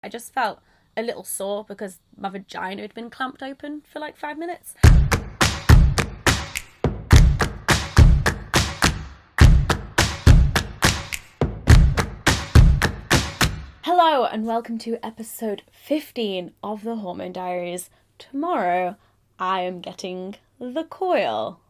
I just felt a little sore because my vagina had been clamped open for like 5 minutes. Hello and welcome to episode 15 of the Hormone Diaries. Tomorrow I am getting the coil.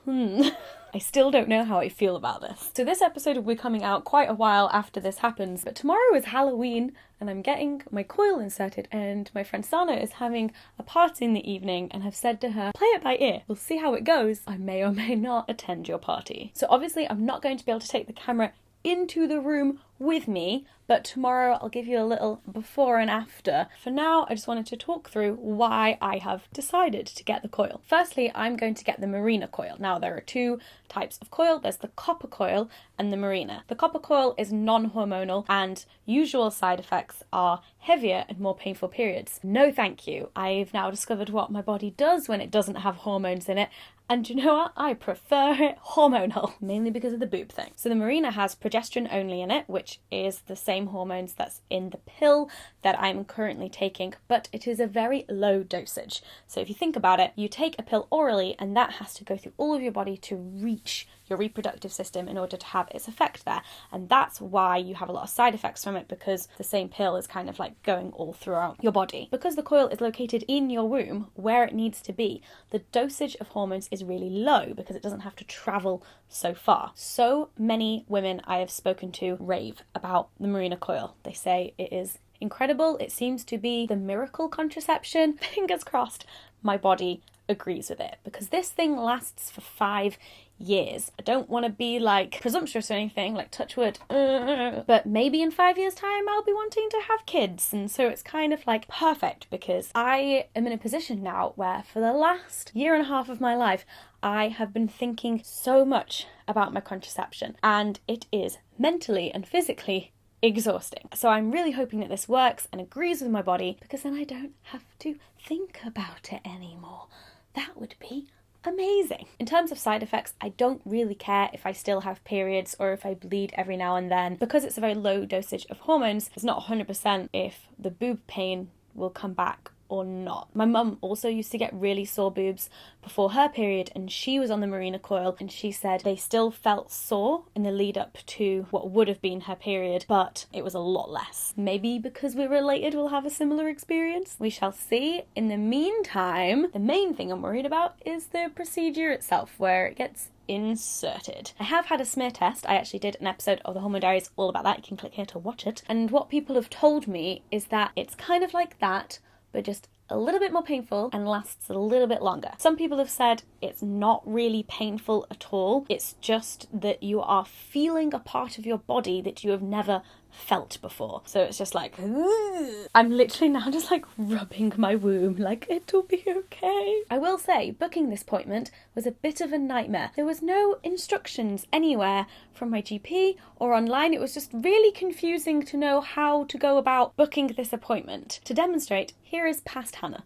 I still don't know how I feel about this. So this episode will be coming out quite a while after this happens, but tomorrow is Halloween and I'm getting my coil inserted, and my friend Sana is having a party in the evening and have said to her, play it by ear. We'll see how it goes. I may or may not attend your party. So obviously I'm not going to be able to take the camera into the room with me, but tomorrow I'll give you a little before and after. For now, I just wanted to talk through why I have decided to get the coil. Firstly, I'm going to get the Marina coil. Now, there are two types of coil. There's the copper coil and the Marina. The copper coil is non-hormonal and usual side effects are heavier and more painful periods. No thank you. I've now discovered what my body does when it doesn't have hormones in it. And you know what? I prefer it hormonal, mainly because of the boob thing. So the Marina has progesterone only in it, which is the same hormones that's in the pill that I'm currently taking, but it is a very low dosage. So if you think about it, you take a pill orally and that has to go through all of your body to reach your reproductive system in order to have its effect there. And that's why you have a lot of side effects from it, because the same pill is kind of like going all throughout your body. Because the coil is located in your womb where it needs to be, the dosage of hormones is really low because it doesn't have to travel so far. So many women I have spoken to rave about the Marina coil. They say it is incredible. It seems to be the miracle contraception. Fingers crossed my body agrees with it, because this thing lasts for 5 years. I don't want to be like presumptuous or anything, like touch wood, but maybe in 5 years time I'll be wanting to have kids, and so it's kind of like perfect, because I am in a position now where for the last year and a half of my life I have been thinking so much about my contraception, and it is mentally and physically exhausting. So I'm really hoping that this works and agrees with my body, because then I don't have to think about it anymore. That would be amazing. In terms of side effects, I don't really care if I still have periods or if I bleed every now and then. Because it's a very low dosage of hormones, it's not 100% if the boob pain will come back or not. My mum also used to get really sore boobs before her period, and she was on the Marina coil, and she said they still felt sore in the lead up to what would have been her period, but it was a lot less. Maybe because we're related we'll have a similar experience. We shall see. In the meantime, the main thing I'm worried about is the procedure itself, where it gets inserted. I have had a smear test. I actually did an episode of the Hormone Diaries all about that. You can click here to watch it. And what people have told me is that it's kind of like that, but just a little bit more painful and lasts a little bit longer. Some people have said it's not really painful at all. It's just that you are feeling a part of your body that you have never felt before. So it's just like, ugh. I'm literally now just like rubbing my womb like it'll be okay. I will say, booking this appointment was a bit of a nightmare. There was no instructions anywhere from my GP or online. It was just really confusing to know how to go about booking this appointment. To demonstrate, here is past Hannah.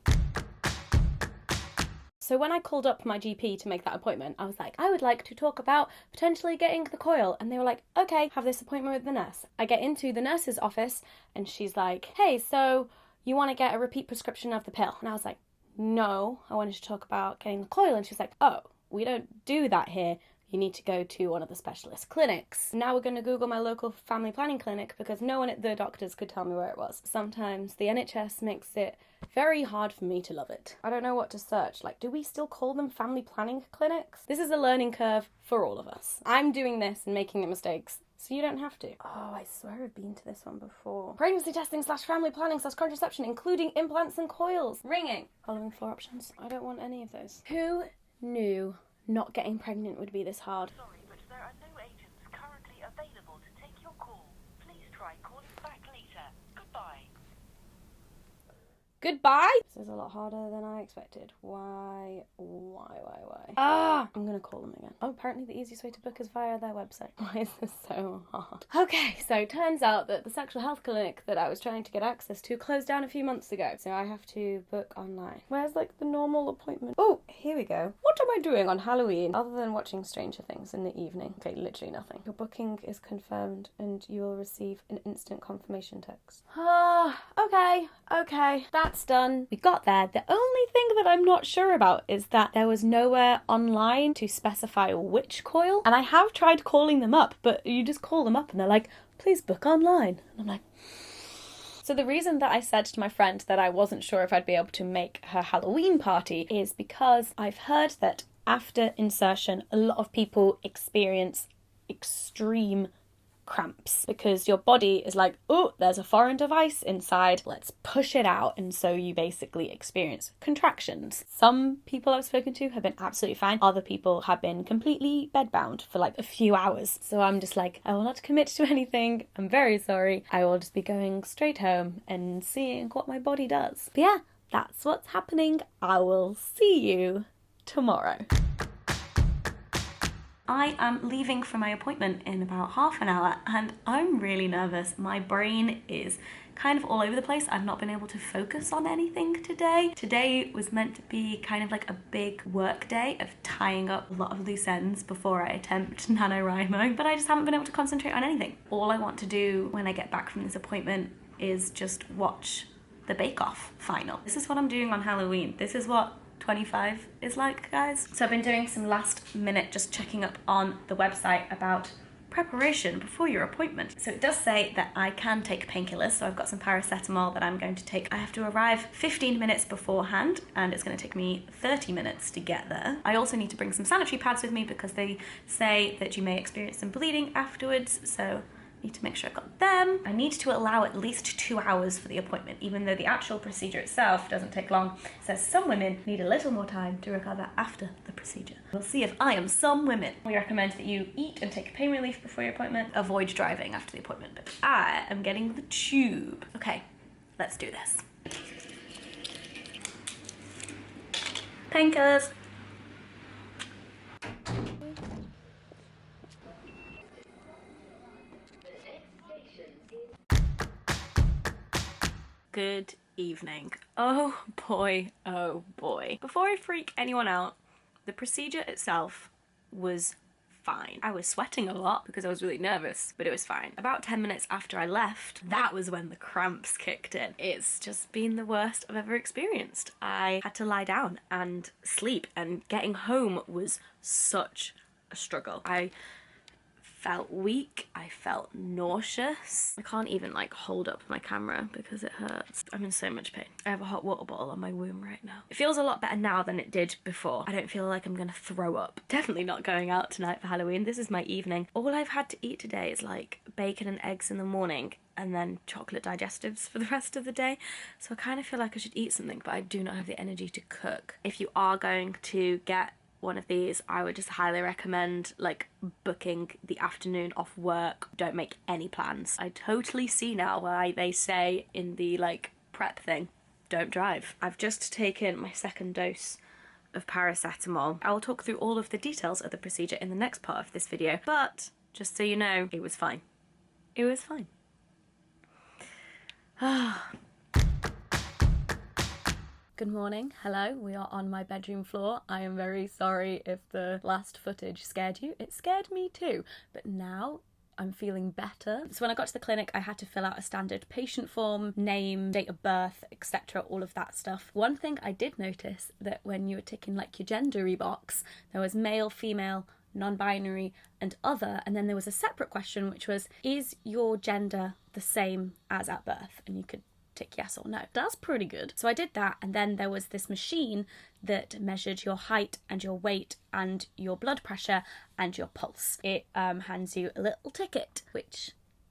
So when I called up my GP to make that appointment, I was like, I would like to talk about potentially getting the coil. And they were like, okay, have this appointment with the nurse. I get into the nurse's office and she's like, hey, so you want to get a repeat prescription of the pill? And I was like, no, I wanted to talk about getting the coil. And she's like, oh, we don't do that here. You need to go to one of the specialist clinics. Now we're going to Google my local family planning clinic, because no one at the doctors could tell me where it was. Sometimes the NHS makes it very hard for me to love it. I don't know what to search. Like, do we still call them family planning clinics? This is a learning curve for all of us. I'm doing this and making the mistakes, so you don't have to. Oh, I swear I've been to this one before. Pregnancy testing / family planning / contraception, including implants and coils. Ringing. Following 4 options. I don't want any of those. Who knew not getting pregnant would be this hard? Sorry, but there are no agents currently available to take your call. Please try calling back later. Goodbye. Goodbye. This is a lot harder than I expected. Why? Ah! I'm gonna call them again. Oh, apparently the easiest way to book is via their website. Why is this so hard? Okay, so it turns out that the sexual health clinic that I was trying to get access to closed down a few months ago. So I have to book online. Where's like the normal appointment? Oh, here we go. What am I doing on Halloween other than watching Stranger Things in the evening? Okay, literally nothing. Your booking is confirmed and you will receive an instant confirmation text. Okay, that's done. We got there. The only thing that I'm not sure about is that there was nowhere online to specify which coil. And I have tried calling them up, but you just call them up and they're like, please book online. And I'm like... So the reason that I said to my friend that I wasn't sure if I'd be able to make her Halloween party is because I've heard that after insertion, a lot of people experience extreme cramps because your body is like, oh, there's a foreign device inside, let's push it out. And so you basically experience contractions. Some people I've spoken to have been absolutely fine. Other people have been completely bedbound for like a few hours. So I'm just like, I will not commit to anything. I'm very sorry. I will just be going straight home and seeing what my body does. But yeah, that's what's happening. I will see you tomorrow. I am leaving for my appointment in about half an hour and I'm really nervous. My brain is kind of all over the place. I've not been able to focus on anything today. Today was meant to be kind of like a big work day of tying up a lot of loose ends before I attempt NaNoWriMo, but I just haven't been able to concentrate on anything. All I want to do when I get back from this appointment is just watch the Bake Off final. This is what I'm doing on Halloween. This is what 25 is like, guys. So I've been doing some last minute just checking up on the website about preparation before your appointment. So it does say that I can take painkillers, so I've got some paracetamol that I'm going to take. I have to arrive 15 minutes beforehand and it's going to take me 30 minutes to get there. I also need to bring some sanitary pads with me because they say that you may experience some bleeding afterwards, so need to make sure I've got them. I need to allow at least 2 hours for the appointment, even though the actual procedure itself doesn't take long. It says some women need a little more time to recover after the procedure. We'll see if I am some women. We recommend that you eat and take pain relief before your appointment. Avoid driving after the appointment, but I am getting the tube. Okay, let's do this. Painkillers. Good evening. Oh boy, oh boy. Before I freak anyone out, the procedure itself was fine. I was sweating a lot because I was really nervous, but it was fine. About 10 minutes after I left, that was when the cramps kicked in. It's just been the worst I've ever experienced. I had to lie down and sleep, and getting home was such a struggle. I felt weak, I felt nauseous. I can't even like hold up my camera because it hurts. I'm in so much pain. I have a hot water bottle on my womb right now. It feels a lot better now than it did before. I don't feel like I'm gonna throw up. Definitely not going out tonight for Halloween. This is my evening. All I've had to eat today is like bacon and eggs in the morning and then chocolate digestives for the rest of the day. So I kind of feel like I should eat something, but I do not have the energy to cook. If you are going to get one of these, I would just highly recommend like booking the afternoon off work. Don't make any plans. I totally see now why they say in the like prep thing, don't drive. I've just taken my second dose of paracetamol. I will talk through all of the details of the procedure in the next part of this video, but just so you know, it was fine. It was fine. Good morning, hello, we are on my bedroom floor. I am very sorry if the last footage scared you. It scared me too, but now I'm feeling better. So when I got to the clinic, I had to fill out a standard patient form, name, date of birth, etc., all of that stuff. One thing I did notice that when you were ticking like your gendery box, there was male, female, non-binary and other, and then there was a separate question which was, is your gender the same as at birth? And you could tick yes or no. That's pretty good. So I did that, and then there was this machine that measured your height and your weight and your blood pressure and your pulse. It hands you a little ticket, which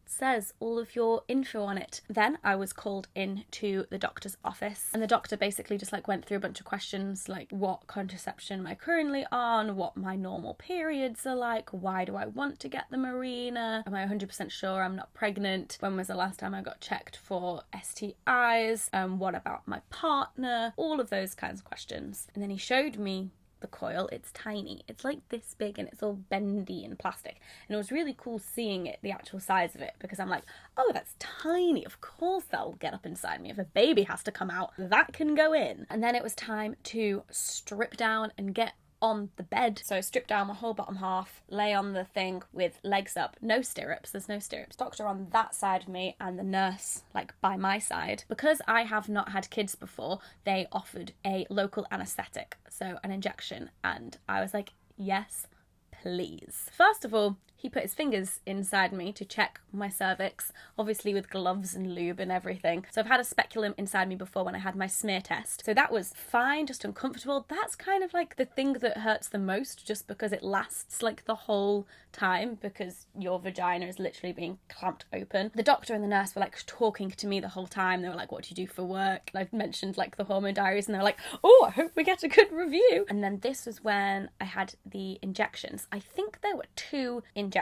says all of your info on it. Then I was called into the doctor's office, and the doctor basically just like went through a bunch of questions like what contraception am I currently on, what my normal periods are like, why do I want to get the Mirena, am I 100% sure I'm not pregnant, when was the last time I got checked for STIs, what about my partner, all of those kinds of questions. And then he showed me the coil. It's tiny, it's like this big, and it's all bendy and plastic, and it was really cool seeing it, the actual size of it, because I'm like, oh, that's tiny, of course that'll get up inside me. If a baby has to come out, that can go in. And then it was time to strip down and get on the bed. So I stripped down my whole bottom half, lay on the thing with legs up, no stirrups, there's no stirrups. Doctor on that side of me and the nurse like by my side. Because I have not had kids before, they offered a local anaesthetic, so an injection, and I was like, yes, please. First of all, he put his fingers inside me to check my cervix, obviously with gloves and lube and everything. So I've had a speculum inside me before when I had my smear test. So that was fine, just uncomfortable. That's kind of like the thing that hurts the most, just because it lasts like the whole time, because your vagina is literally being clamped open. The doctor and the nurse were like talking to me the whole time. They were like, what do you do for work? And I've mentioned like the Hormone Diaries, and they were like, oh, I hope we get a good review. And then this was when I had the injections. I think there were 2 injections.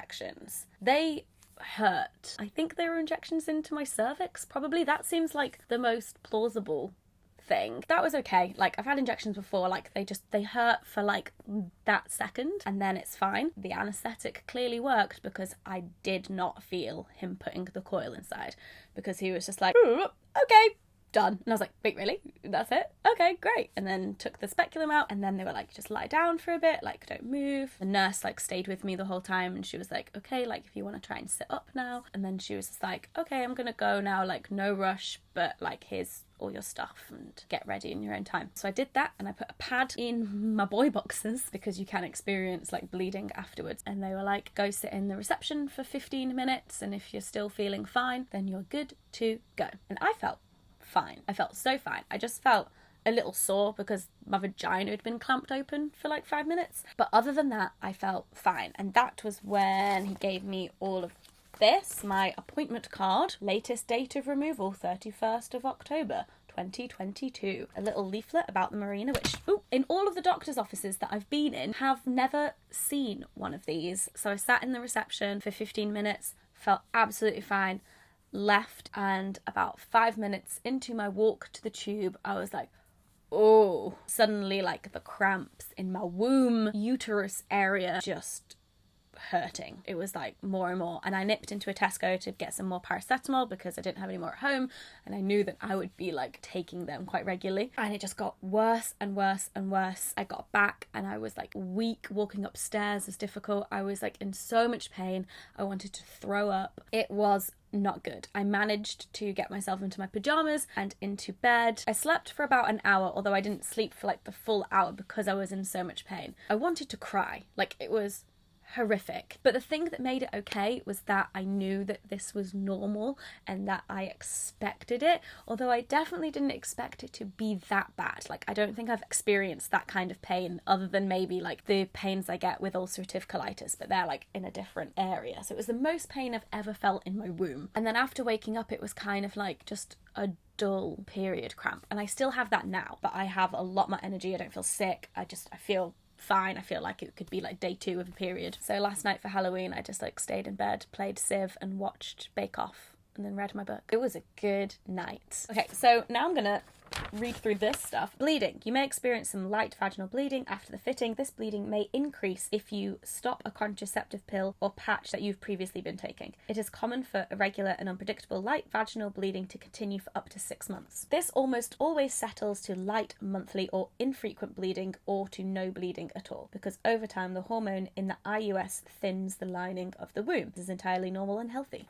They hurt. I think they were injections into my cervix, probably. That seems like the most plausible thing. That was okay. Like, I've had injections before, like they hurt for like that second and then it's fine. The anaesthetic clearly worked, because I did not feel him putting the coil inside, because he was just like, okay, done. And I was like, wait, really? That's it? Okay, great. And then took the speculum out, and then they were like, just lie down for a bit, like don't move. The nurse like stayed with me the whole time, and she was like, okay, like if you want to try and sit up now. And then she was just like, okay, I'm gonna go now, like no rush, but like here's all your stuff and get ready in your own time. So I did that, and I put a pad in my boy boxes, because you can experience like bleeding afterwards. And they were like, go sit in the reception for 15 minutes, and if you're still feeling fine, then you're good to go. And I felt fine. I felt so fine. I just felt a little sore because my vagina had been clamped open for like 5 minutes. But other than that, I felt fine. And that was when he gave me all of this, my appointment card, latest date of removal, 31st of October. 2022. A little leaflet about the Mirena, which in all of the doctor's offices that I've been in, have never seen one of these. So I sat in the reception for 15 minutes, felt absolutely fine, left, and about 5 minutes into my walk to the tube, I was like, oh, suddenly like the cramps in my womb, uterus area just hurting. It was like more and more, and I nipped into a Tesco to get some more paracetamol because I didn't have any more at home, and I knew that I would be like taking them quite regularly, and it just got worse and worse and worse. I got back and I was like weak. Walking upstairs was difficult. I was like in so much pain. I wanted to throw up. It was not good. I managed to get myself into my pajamas and into bed. I slept for about an hour, although I didn't sleep for like the full hour because I was in so much pain. I wanted to cry. Like, it was horrific. But the thing that made it okay was that I knew that this was normal and that I expected it, although I definitely didn't expect it to be that bad. Like, I don't think I've experienced that kind of pain other than maybe like the pains I get with ulcerative colitis, but they're like in a different area. So it was the most pain I've ever felt in my womb. And then after waking up, it was kind of like just a dull period cramp, and I still have that now, but I have a lot more energy. I don't feel sick. I feel fine. I feel like it could be like day 2 of a period. So last night for Halloween, I just like stayed in bed, played Civ and watched Bake Off, and then read my book. It was a good night. Okay, so now I'm gonna read through this stuff. Bleeding. You may experience some light vaginal bleeding after the fitting. This bleeding may increase if you stop a contraceptive pill or patch that you've previously been taking. It is common for irregular and unpredictable light vaginal bleeding to continue for up to 6 months. This almost always settles to light monthly or infrequent bleeding, or to no bleeding at all, because over time the hormone in the IUS thins the lining of the womb. This is entirely normal and healthy.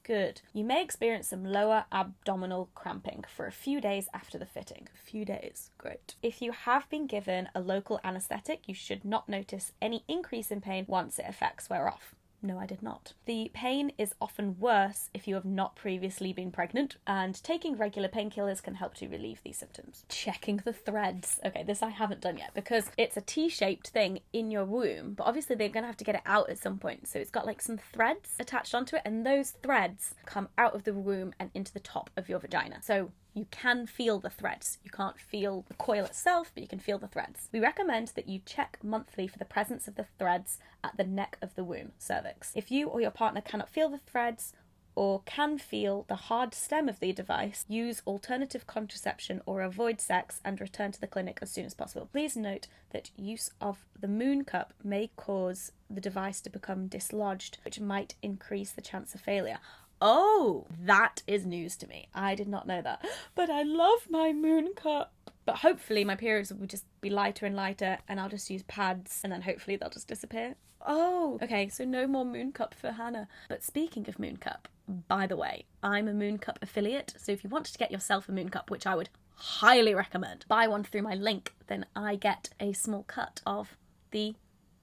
Good. You may experience some lower abdominal cramping for a few days after the fitting. A few days. Great. If you have been given a local anaesthetic, you should not notice any increase in pain once it effects wear off. No, I did not. The pain is often worse if you have not previously been pregnant, and taking regular painkillers can help to relieve these symptoms. Checking the threads. Okay, this I haven't done yet because it's a T-shaped thing in your womb, but obviously they're going to have to get it out at some point. So it's got like some threads attached onto it, and those threads come out of the womb and into the top of your vagina. So you can feel the threads. You can't feel the coil itself, but you can feel the threads. We recommend that you check monthly for the presence of the threads at the neck of the womb, cervix. If you or your partner cannot feel the threads or can feel the hard stem of the device, use alternative contraception or avoid sex and return to the clinic as soon as possible. Please note that use of the moon cup may cause the device to become dislodged, which might increase the chance of failure. Oh, that is news to me. I did not know that. But I love my moon cup. But hopefully my periods will just be lighter and lighter, and I'll just use pads, and then hopefully they'll just disappear. Oh, okay, so no more moon cup for Hannah. But speaking of moon cup, by the way, I'm a moon cup affiliate, so if you wanted to get yourself a moon cup, which I would highly recommend, buy one through my link, then I get a small cut of the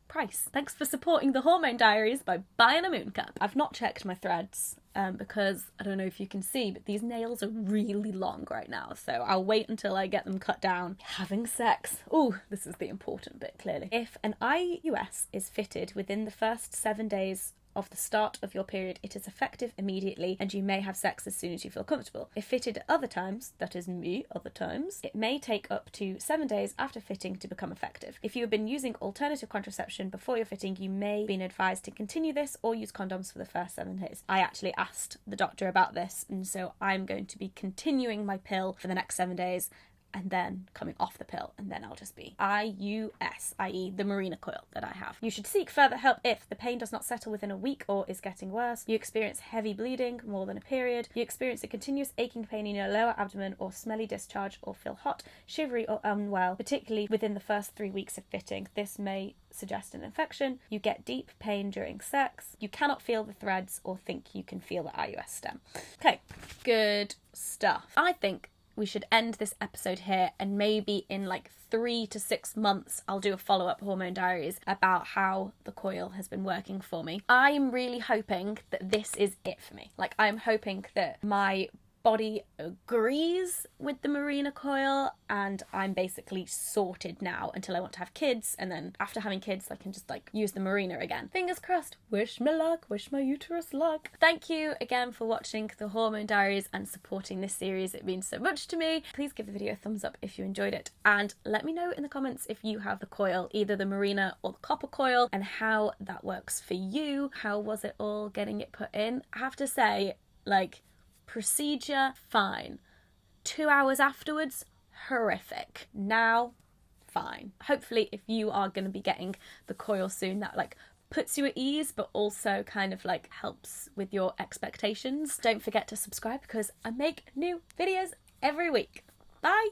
price. Thanks for supporting the Hormone Diaries by buying a moon cup. I've not checked my threads because I don't know if you can see, but these nails are really long right now, so I'll wait until I get them cut down. Having sex. Oh, this is the important bit, clearly. If an IUS is fitted within the first 7 days of the start of your period, it is effective immediately, and you may have sex as soon as you feel comfortable. If fitted at other times, that is me, other times, it may take up to 7 days after fitting to become effective. If you have been using alternative contraception before your fitting, you may have been advised to continue this or use condoms for the first 7 days. I actually asked the doctor about this, and so I'm going to be continuing my pill for the next 7 days, and then coming off the pill, and then I'll just be IUS, i.e. the Marina coil that I have. You should seek further help if the pain does not settle within a week or is getting worse, you experience heavy bleeding, more than a period, you experience a continuous aching pain in your lower abdomen or smelly discharge, or feel hot, shivery or unwell, particularly within the first 3 weeks of fitting. This may suggest an infection. You get deep pain during sex. You cannot feel the threads or think you can feel the IUS stem. Okay, good stuff. I think we should end this episode here, and maybe in like 3 to 6 months I'll do a follow-up Hormone Diaries about how the coil has been working for me. I'm really hoping that this is it for me. Like, I'm hoping that my body agrees with the Marina coil, and I'm basically sorted now until I want to have kids, and then after having kids I can just like use the Marina again. Fingers crossed. Wish me luck, wish my uterus luck. Thank you again for watching the Hormone Diaries and supporting this series. It means so much to me. Please give the video a thumbs up if you enjoyed it, and let me know in the comments if you have the coil, either the Marina or the copper coil, and how that works for you. How was it all getting it put in? I have to say, like, procedure, fine. 2 hours afterwards, horrific. Now, fine. Hopefully, if you are going to be getting the coil soon, that like puts you at ease, but also kind of like helps with your expectations. Don't forget to subscribe because I make new videos every week. Bye!